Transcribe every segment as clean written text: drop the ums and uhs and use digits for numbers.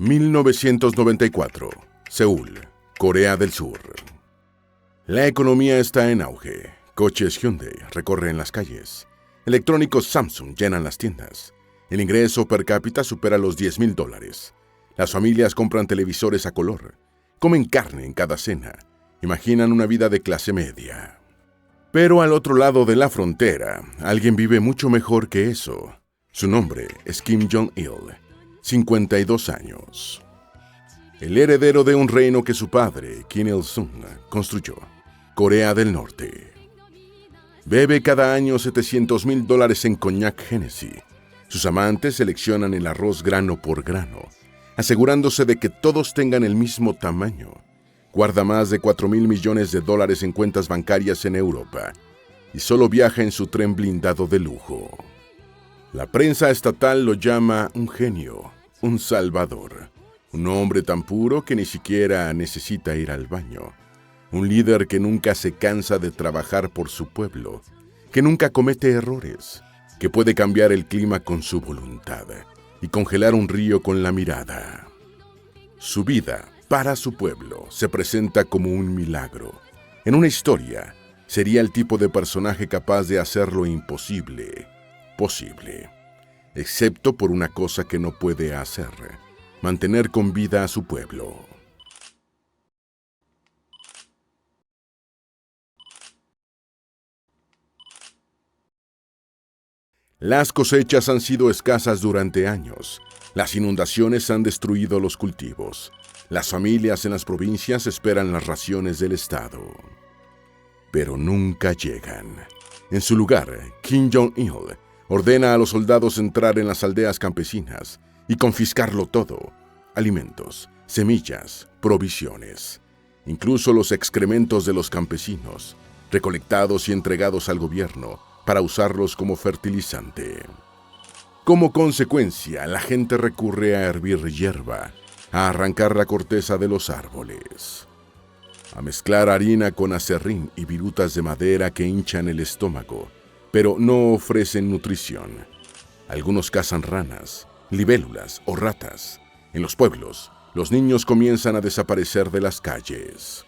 1994. Seúl, Corea del Sur. La economía está en auge. Coches Hyundai recorren las calles. Electrónicos Samsung llenan las tiendas. El ingreso per cápita supera los $10,000. Las familias compran televisores a color. Comen carne en cada cena. Imaginan una vida de clase media. Pero al otro lado de la frontera, alguien vive mucho mejor que eso. Su nombre es Kim Jong-il, 52 años. El heredero de un reino que su padre, Kim Il-sung, construyó, Corea del Norte. Bebe cada año $700,000 en coñac Hennessy. Sus amantes seleccionan el arroz grano por grano, asegurándose de que todos tengan el mismo tamaño. Guarda más de $4,000 millones en cuentas bancarias en Europa y solo viaja en su tren blindado de lujo. La prensa estatal lo llama un genio, un salvador, un hombre tan puro que ni siquiera necesita ir al baño, un líder que nunca se cansa de trabajar por su pueblo, que nunca comete errores, que puede cambiar el clima con su voluntad y congelar un río con la mirada. Su vida para su pueblo se presenta como un milagro. En una historia, sería el tipo de personaje capaz de hacer lo imposible posible, excepto por una cosa que no puede hacer: mantener con vida a su pueblo. Las cosechas han sido escasas durante años. Las inundaciones han destruido los cultivos. Las familias en las provincias esperan las raciones del Estado. Pero nunca llegan. En su lugar, Kim Jong-il ordena a los soldados entrar en las aldeas campesinas y confiscarlo todo: alimentos, semillas, provisiones, incluso los excrementos de los campesinos, recolectados y entregados al gobierno para usarlos como fertilizante. Como consecuencia, la gente recurre a hervir hierba, a arrancar la corteza de los árboles, a mezclar harina con aserrín y virutas de madera que hinchan el estómago, pero no ofrecen nutrición. Algunos cazan ranas, libélulas o ratas. En los pueblos, los niños comienzan a desaparecer de las calles.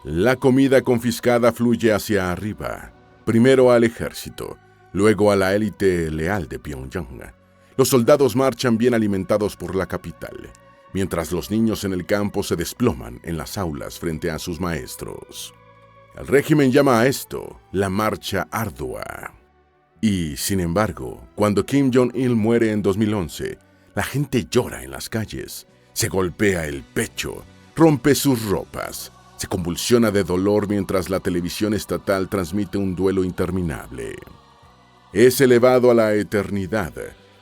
La comida confiscada fluye hacia arriba, primero al ejército, luego a la élite leal de Pyongyang. Los soldados marchan bien alimentados por la capital, mientras los niños en el campo se desploman en las aulas frente a sus maestros. El régimen llama a esto la marcha ardua. Y, sin embargo, cuando Kim Jong-il muere en 2011, la gente llora en las calles, se golpea el pecho, rompe sus ropas, se convulsiona de dolor mientras la televisión estatal transmite un duelo interminable. Es elevado a la eternidad,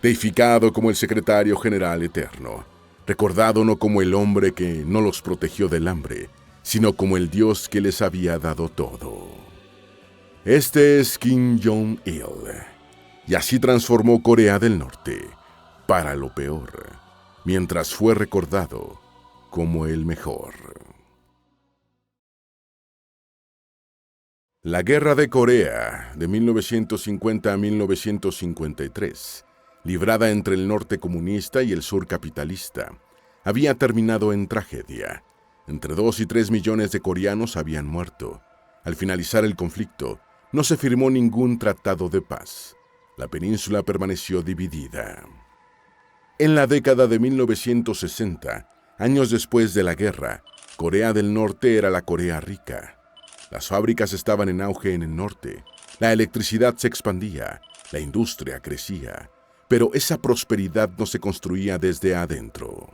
deificado como el secretario general eterno, recordado no como el hombre que no los protegió del hambre, sino como el Dios que les había dado todo. Este es Kim Jong-il, y así transformó Corea del Norte, para lo peor, mientras fue recordado como el mejor. La Guerra de Corea, de 1950 a 1953, librada entre el norte comunista y el sur capitalista, había terminado en tragedia. Entre 2 y 3 millones de coreanos habían muerto. Al finalizar el conflicto, no se firmó ningún tratado de paz. La península permaneció dividida. En la década de 1960, años después de la guerra, Corea del Norte era la Corea rica. Las fábricas estaban en auge en el norte, la electricidad se expandía, la industria crecía, pero esa prosperidad no se construía desde adentro.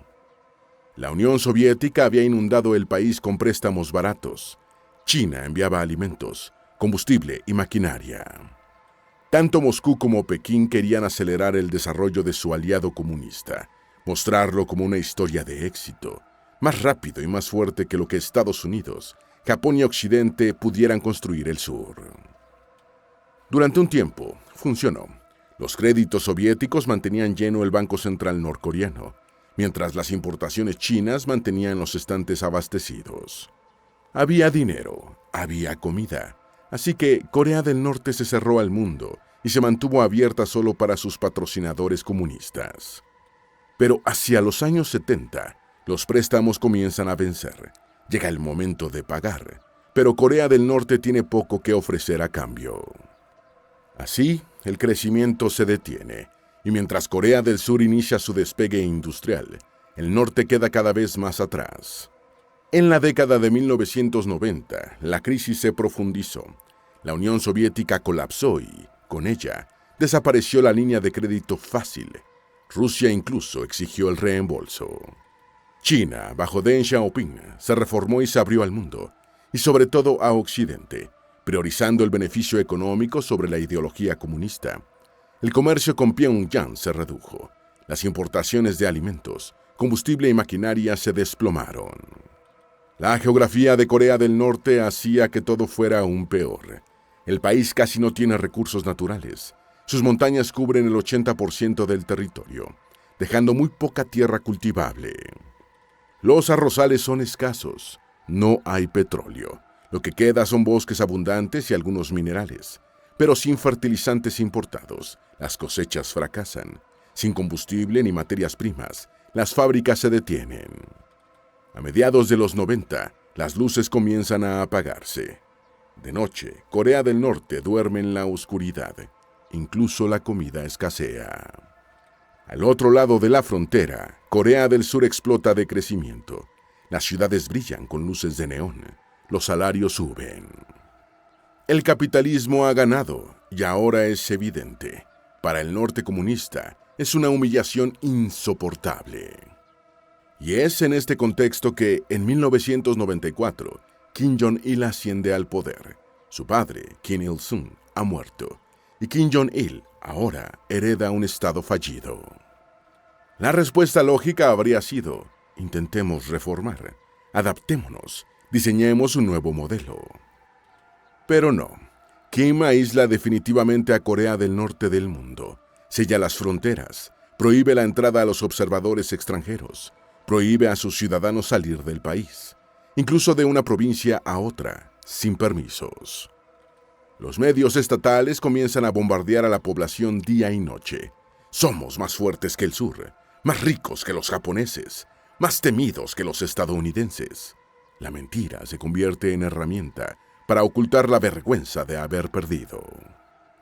La Unión Soviética había inundado el país con préstamos baratos. China enviaba alimentos, combustible y maquinaria. Tanto Moscú como Pekín querían acelerar el desarrollo de su aliado comunista, mostrarlo como una historia de éxito, más rápido y más fuerte que lo que Estados Unidos, Japón y Occidente pudieran construir el sur. Durante un tiempo, funcionó. Los créditos soviéticos mantenían lleno el Banco Central norcoreano, mientras las importaciones chinas mantenían los estantes abastecidos. Había dinero, había comida, así que Corea del Norte se cerró al mundo y se mantuvo abierta solo para sus patrocinadores comunistas. Pero hacia los años 70, los préstamos comienzan a vencer. Llega el momento de pagar, pero Corea del Norte tiene poco que ofrecer a cambio. Así, el crecimiento se detiene, y mientras Corea del Sur inicia su despegue industrial, el norte queda cada vez más atrás. En la década de 1990, la crisis se profundizó. La Unión Soviética colapsó y, con ella, desapareció la línea de crédito fácil. Rusia incluso exigió el reembolso. China, bajo Deng Xiaoping, se reformó y se abrió al mundo, y sobre todo a Occidente, priorizando el beneficio económico sobre la ideología comunista. El comercio con Pyongyang se redujo. Las importaciones de alimentos, combustible y maquinaria se desplomaron. La geografía de Corea del Norte hacía que todo fuera aún peor. El país casi no tiene recursos naturales. Sus montañas cubren el 80% del territorio, dejando muy poca tierra cultivable. Los arrozales son escasos. No hay petróleo. Lo que queda son bosques abundantes y algunos minerales. Pero sin fertilizantes importados, las cosechas fracasan. Sin combustible ni materias primas, las fábricas se detienen. A mediados de los 90, las luces comienzan a apagarse. De noche, Corea del Norte duerme en la oscuridad. Incluso la comida escasea. Al otro lado de la frontera, Corea del Sur explota de crecimiento. Las ciudades brillan con luces de neón. Los salarios suben. El capitalismo ha ganado y ahora es evidente. Para el norte comunista es una humillación insoportable. Y es en este contexto que, en 1994, Kim Jong-il asciende al poder. Su padre, Kim Il-sung, ha muerto. Y Kim Jong-il ahora hereda un estado fallido. La respuesta lógica habría sido: intentemos reformar, adaptémonos, diseñemos un nuevo modelo. Pero no. Kim aísla definitivamente a Corea del Norte del mundo, sella las fronteras, prohíbe la entrada a los observadores extranjeros, prohíbe a sus ciudadanos salir del país, incluso de una provincia a otra, sin permisos. Los medios estatales comienzan a bombardear a la población día y noche. Somos más fuertes que el sur, más ricos que los japoneses, más temidos que los estadounidenses. La mentira se convierte en herramienta para ocultar la vergüenza de haber perdido.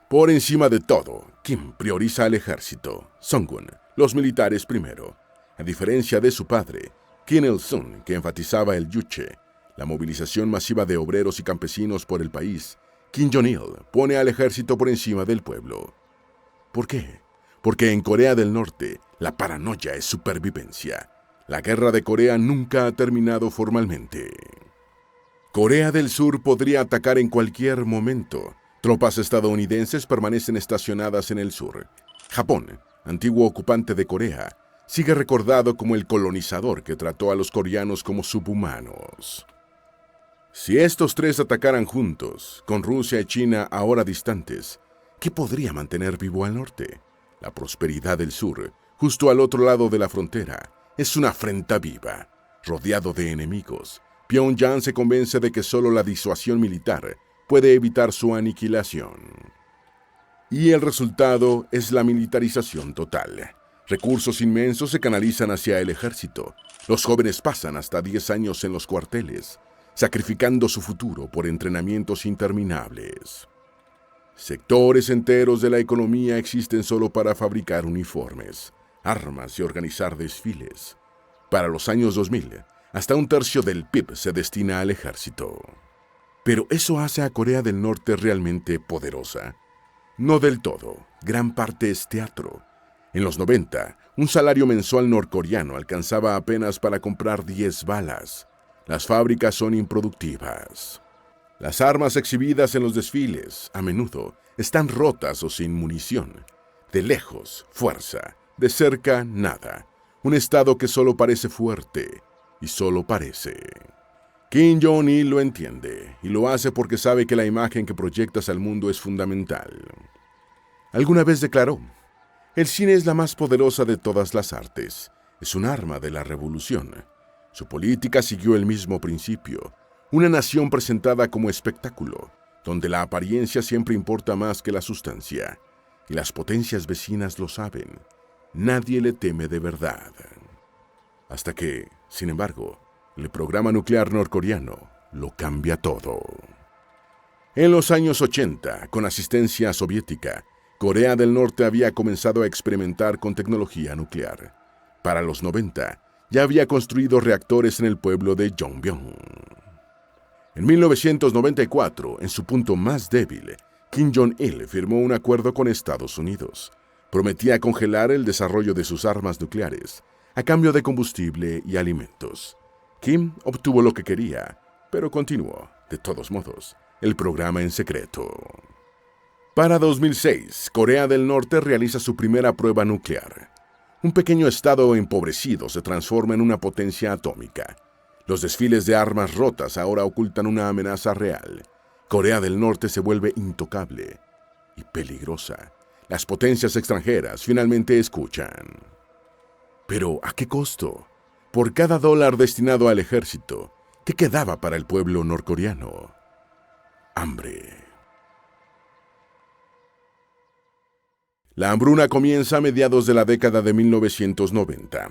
Por encima de todo, Kim prioriza al ejército, Songun, los militares primero. A diferencia de su padre, Kim Il-sung, que enfatizaba el yuche, la movilización masiva de obreros y campesinos por el país, Kim Jong-il pone al ejército por encima del pueblo. ¿Por qué? Porque en Corea del Norte, la paranoia es supervivencia. La guerra de Corea nunca ha terminado formalmente. Corea del Sur podría atacar en cualquier momento. Tropas estadounidenses permanecen estacionadas en el sur. Japón, antiguo ocupante de Corea, sigue recordado como el colonizador que trató a los coreanos como subhumanos. Si estos tres atacaran juntos, con Rusia y China ahora distantes, ¿qué podría mantener vivo al norte? La prosperidad del sur, justo al otro lado de la frontera, es una afrenta viva. Rodeado de enemigos, Pyongyang se convence de que solo la disuasión militar puede evitar su aniquilación. Y el resultado es la militarización total. Recursos inmensos se canalizan hacia el ejército. Los jóvenes pasan hasta 10 años en los cuarteles, sacrificando su futuro por entrenamientos interminables. Sectores enteros de la economía existen solo para fabricar uniformes, armas y organizar desfiles. Para los años 2000, hasta 1/3 del PIB se destina al ejército. ¿Pero eso hace a Corea del Norte realmente poderosa? No del todo. Gran parte es teatro. En los 90, un salario mensual norcoreano alcanzaba apenas para comprar 10 balas. Las fábricas son improductivas. Las armas exhibidas en los desfiles, a menudo, están rotas o sin munición. De lejos, fuerza. De cerca, nada. Un estado que solo parece fuerte, y solo parece. Kim Jong-il lo entiende, y lo hace porque sabe que la imagen que proyectas al mundo es fundamental. Alguna vez declaró: el cine es la más poderosa de todas las artes. Es un arma de la revolución. Su política siguió el mismo principio. Una nación presentada como espectáculo, donde la apariencia siempre importa más que la sustancia. Y las potencias vecinas lo saben. nadie le teme de verdad. Hasta que, sin embargo, el programa nuclear norcoreano lo cambia todo. En los años 80, con asistencia soviética, Corea del Norte había comenzado a experimentar con tecnología nuclear. Para los 90, ya había construido reactores en el pueblo de Yongbyon. En 1994, en su punto más débil, Kim Jong-il firmó un acuerdo con Estados Unidos. Prometía congelar el desarrollo de sus armas nucleares, a cambio de combustible y alimentos. Kim obtuvo lo que quería, pero continuó, de todos modos, el programa en secreto. Para 2006, Corea del Norte realiza su primera prueba nuclear. Un pequeño estado empobrecido se transforma en una potencia atómica. Los desfiles de armas rotas ahora ocultan una amenaza real. Corea del Norte se vuelve intocable y peligrosa. Las potencias extranjeras finalmente escuchan. Pero ¿a qué costo? Por cada dólar destinado al ejército, ¿qué quedaba para el pueblo norcoreano? Hambre. La hambruna comienza a mediados de la década de 1990.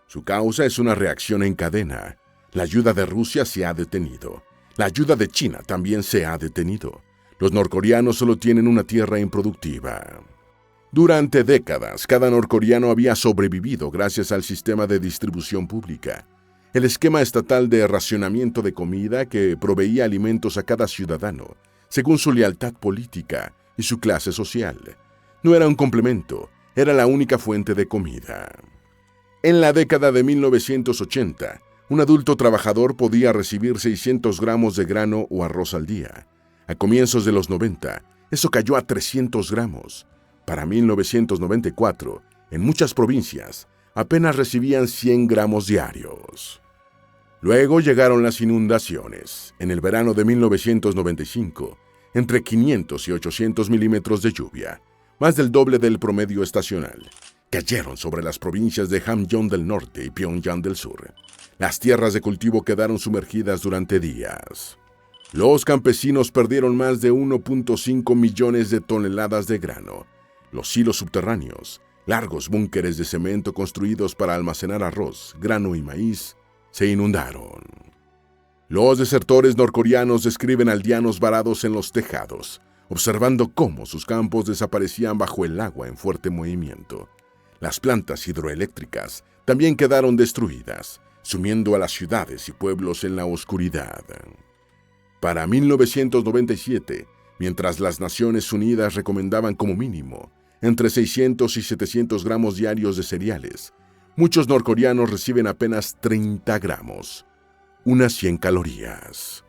Su causa es una reacción en cadena. La ayuda de Rusia se ha detenido. La ayuda de China también se ha detenido. Los norcoreanos solo tienen una tierra improductiva. Durante décadas, cada norcoreano había sobrevivido gracias al sistema de distribución pública. El esquema estatal de racionamiento de comida que proveía alimentos a cada ciudadano, según su lealtad política y su clase social. No era un complemento, era la única fuente de comida. En la década de 1980, un adulto trabajador podía recibir 600 gramos de grano o arroz al día. A comienzos de los 90, eso cayó a 300 gramos. Para 1994, en muchas provincias, apenas recibían 100 gramos diarios. Luego llegaron las inundaciones. En el verano de 1995, entre 500 y 800 milímetros de lluvia, más del doble del promedio estacional, cayeron sobre las provincias de Hamgyong del norte y Pyongyang del sur. Las tierras de cultivo quedaron sumergidas durante días. Los campesinos perdieron más de 1.5 millones de toneladas de grano. Los silos subterráneos, largos búnkeres de cemento construidos para almacenar arroz, grano y maíz, se inundaron. Los desertores norcoreanos describen aldeanos varados en los tejados, observando cómo sus campos desaparecían bajo el agua en fuerte movimiento. Las plantas hidroeléctricas también quedaron destruidas, sumiendo a las ciudades y pueblos en la oscuridad. Para 1997, mientras las Naciones Unidas recomendaban como mínimo entre 600 y 700 gramos diarios de cereales, muchos norcoreanos reciben apenas 30 gramos, unas 100 calorías.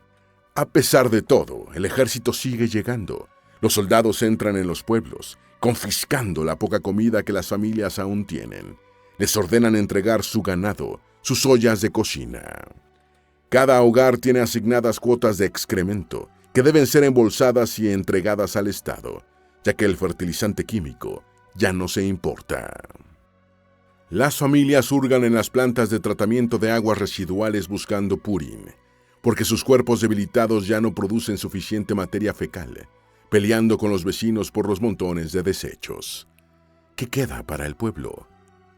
A pesar de todo, el ejército sigue llegando. Los soldados entran en los pueblos, confiscando la poca comida que las familias aún tienen. Les ordenan entregar su ganado, sus ollas de cocina. Cada hogar tiene asignadas cuotas de excremento que deben ser embolsadas y entregadas al Estado, ya que el fertilizante químico ya no se importa. Las familias hurgan en las plantas de tratamiento de aguas residuales buscando purín, porque sus cuerpos debilitados ya no producen suficiente materia fecal, peleando con los vecinos por los montones de desechos. ¿Qué queda para el pueblo?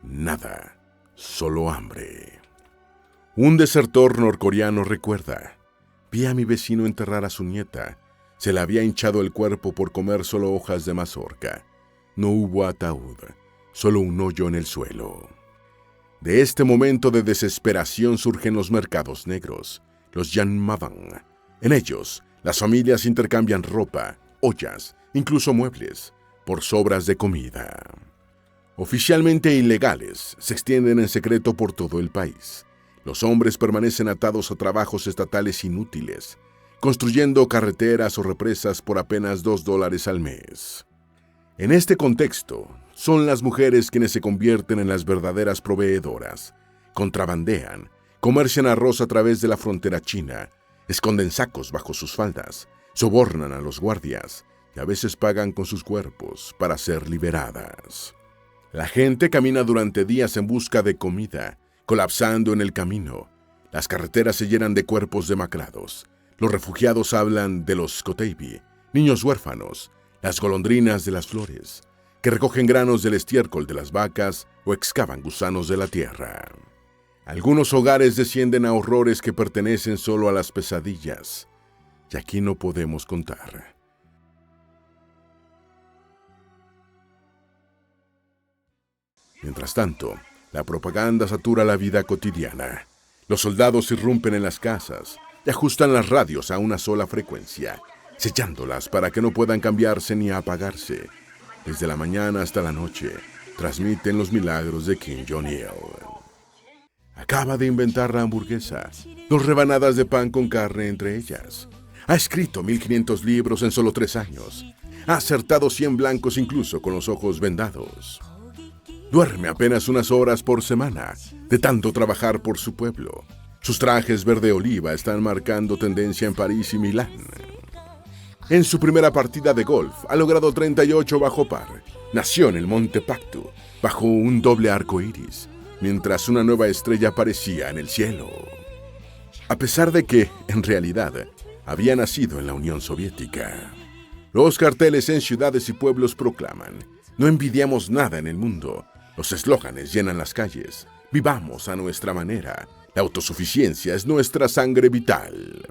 Nada, solo hambre. Un desertor norcoreano recuerda: vi a mi vecino enterrar a su nieta. Se le había hinchado el cuerpo por comer solo hojas de mazorca. No hubo ataúd, solo un hoyo en el suelo. De este momento de desesperación surgen los mercados negros, los Yanmaban. En ellos, las familias intercambian ropa, ollas, incluso muebles, por sobras de comida. Oficialmente ilegales, se extienden en secreto por todo el país. Los hombres permanecen atados a trabajos estatales inútiles, construyendo carreteras o represas por apenas $2 al mes. En este contexto, son las mujeres quienes se convierten en las verdaderas proveedoras. Contrabandean, comercian arroz a través de la frontera china, esconden sacos bajo sus faldas, sobornan a los guardias y a veces pagan con sus cuerpos para ser liberadas. La gente camina durante días en busca de comida, colapsando en el camino. Las carreteras se llenan de cuerpos demacrados. Los refugiados hablan de los Koteibi, niños huérfanos, las golondrinas de las flores. que recogen granos del estiércol de las vacas o excavan gusanos de la tierra. Algunos hogares descienden a horrores que pertenecen solo a las pesadillas, y aquí no podemos contar. Mientras tanto, la propaganda satura la vida cotidiana. Los soldados irrumpen en las casas y ajustan las radios a una sola frecuencia, sellándolas para que no puedan cambiarse ni apagarse. Desde la mañana hasta la noche, transmiten los milagros de Kim Jong-il. Acaba de inventar la hamburguesa, 2 rebanadas de pan con carne entre ellas. Ha escrito 1500 libros en solo 3 años. Ha acertado 100 blancos incluso con los ojos vendados. Duerme apenas unas horas por semana, de tanto trabajar por su pueblo. Sus trajes verde oliva están marcando tendencia en París y Milán. En su primera partida de golf ha logrado 38 bajo par. Nació en el Monte Pactu, bajo un doble arco iris, mientras una nueva estrella aparecía en el cielo. A pesar de que, en realidad, había nacido en la Unión Soviética. Los carteles en ciudades y pueblos proclaman: no envidiamos nada en el mundo. Los eslóganes llenan las calles. Vivamos a nuestra manera. La autosuficiencia es nuestra sangre vital.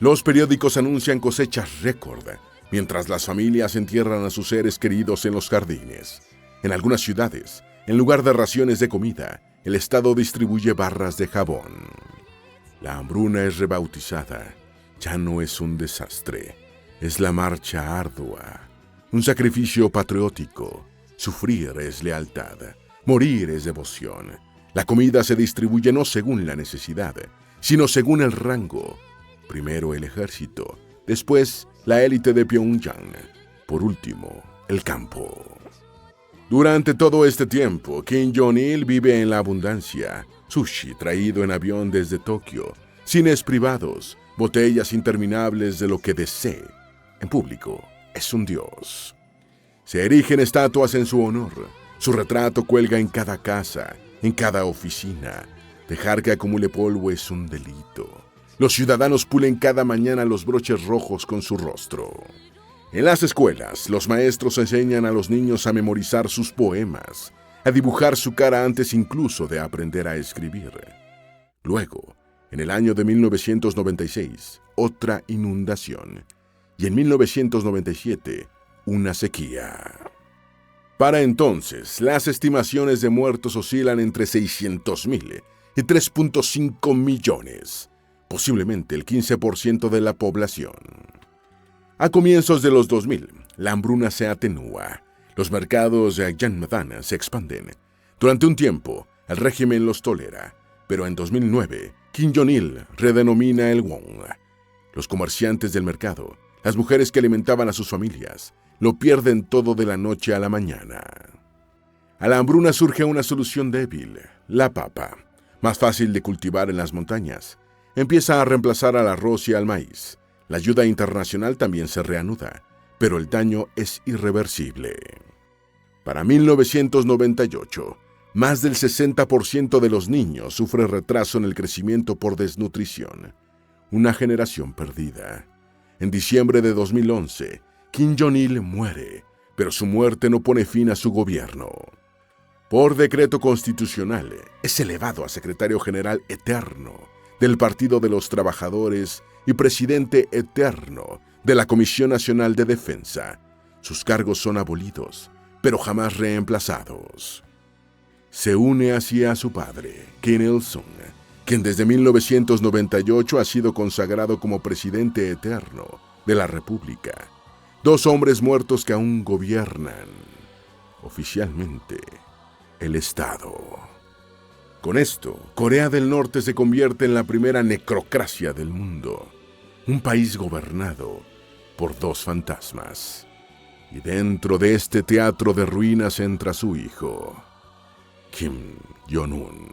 Los periódicos anuncian cosechas récord, mientras las familias entierran a sus seres queridos en los jardines. En algunas ciudades, en lugar de raciones de comida, el Estado distribuye barras de jabón. La hambruna es rebautizada. Ya no es un desastre. Es la marcha ardua. Un sacrificio patriótico. Sufrir es lealtad. Morir es devoción. La comida se distribuye no según la necesidad, sino según el rango. Primero el ejército, después la élite de Pyongyang, por último el campo. Durante todo este tiempo, Kim Jong-il vive en la abundancia. Sushi traído en avión desde Tokio, cines privados, botellas interminables de lo que desee. En público es un dios. Se erigen estatuas en su honor. Su retrato cuelga en cada casa, en cada oficina. Dejar que acumule polvo es un delito. Los ciudadanos pulen cada mañana los broches rojos con su rostro. En las escuelas, los maestros enseñan a los niños a memorizar sus poemas, a dibujar su cara antes incluso de aprender a escribir. Luego, en el año de 1996, otra inundación. Y en 1997, una sequía. Para entonces, las estimaciones de muertos oscilan entre 600,000 y 3.5 millones, posiblemente el 15% de la población. A comienzos de los 2000, la hambruna se atenúa. Los mercados de Yanmadan se expanden. Durante un tiempo, el régimen los tolera, pero en 2009, Kim Jong-il redenomina el won. Los comerciantes del mercado, las mujeres que alimentaban a sus familias, lo pierden todo de la noche a la mañana. A la hambruna surge una solución débil: la papa, más fácil de cultivar en las montañas. Empieza a reemplazar al arroz y al maíz. La ayuda internacional también se reanuda, pero el daño es irreversible. Para 1998, más del 60% de los niños sufre retraso en el crecimiento por desnutrición. Una generación perdida. En diciembre de 2011, Kim Jong-il muere, pero su muerte no pone fin a su gobierno. Por decreto constitucional, es elevado a secretario general eterno del Partido de los Trabajadores y presidente eterno de la Comisión Nacional de Defensa. Sus cargos son abolidos, pero jamás reemplazados. Se une así a su padre, Kim Il-sung, quien desde 1998 ha sido consagrado como presidente eterno de la República. 2 hombres muertos que aún gobiernan, oficialmente, el Estado. Con esto, Corea del Norte se convierte en la primera necrocracia del mundo. Un país gobernado por 2 fantasmas. Y dentro de este teatro de ruinas entra su hijo, Kim Jong-un.